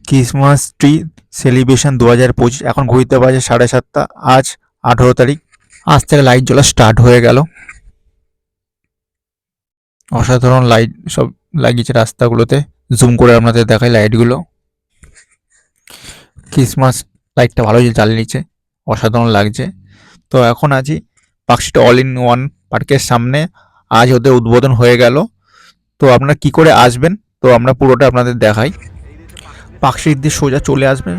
Christmas tree celebration 2025। এখন ঘুরতে বাজে 7:30। আজ 18 তারিখ। আজ থেকে লাইট জ্বলা স্টার্ট হয়ে গেল। অসাধারণ লাইট সব লাগিয়েছে রাস্তাগুলোতে। জুম করে আপনাদের দেখাই লাইটগুলো। ক্রিসমাস লাইটটা ভালো জ্বালিয়ে নিচ্ছে, অসাধারণ লাগছে। তো এখন আছি পার্কস্ট্রিট অল ইন ওয়ান পার্কের সামনে। আজ ওদের উদ্বোধন হয়ে গেল। তো আপনারা কি করে আসবেন, তো আমরা পুরোটা আপনাদের দেখাই। পার্কস্ট্রিট দিয়ে সোজা চলে আসবেন,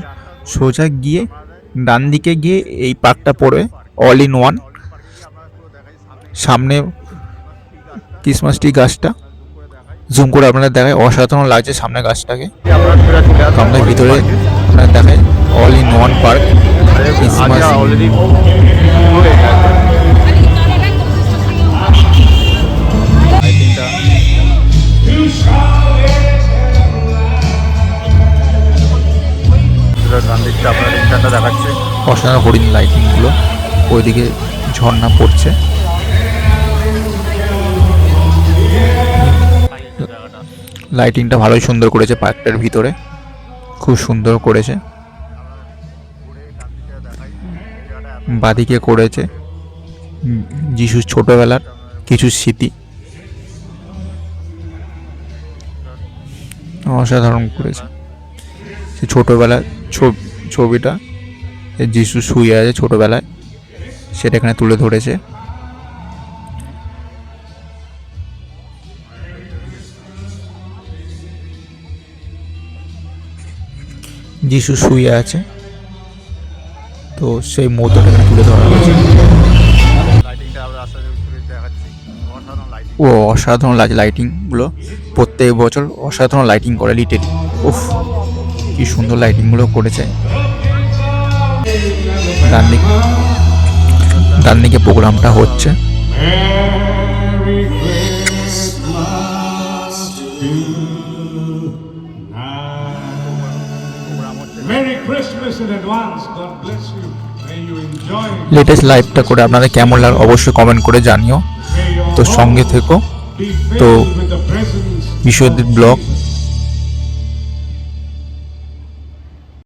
সোজা গিয়ে ডান দিকে গিয়ে এই পার্কটা পড়বে অল ইন ওয়ান। সামনে ক্রিসমাস ট্রি গাছটা জুম করে আপনাদের দেখায়, অসাধারণ লাগছে সামনে গাছটাকে। সামনের ভিতরে আপনাদের দেখায় all in one park Christmas. দেখাচ্ছে অসাধারণ হরিণ লাইটিং গুলো, ওইদিকে ঝর্ণা পড়ছে। লাইটিংটা ভালোই সুন্দর করেছে পার্কটার ভিতরে, খুব সুন্দর করেছে। বাদিকে করেছে যিশুর ছোটবেলার কিছু স্মৃতি, অসাধারণ করেছে। সে ছোটবেলার ছবিটা যিশু শুয়ে আছে ছোটবেলায়, সেটা এখানে তুলে ধরেছে। যিশু শুয়ে আছে, তো সেই মুহূর্তটা এখানে তুলে ধরা হয়েছে। ও অসাধারণ লাগছে লাইটিং গুলো, প্রত্যেক বছর অসাধারণ লাইটিং করে লিটেল। উফ, কি সুন্দর লাইটিং গুলো করেছে। ডান দিকে প্রোগ্রামটা হচ্ছে। লেটেস্ট লাইভটা করে আপনাদের কেমন লাগে অবশ্যই কমেন্ট করে জানিও। তো সঙ্গে থেকো। তো বিশ্বজিৎ ব্লগ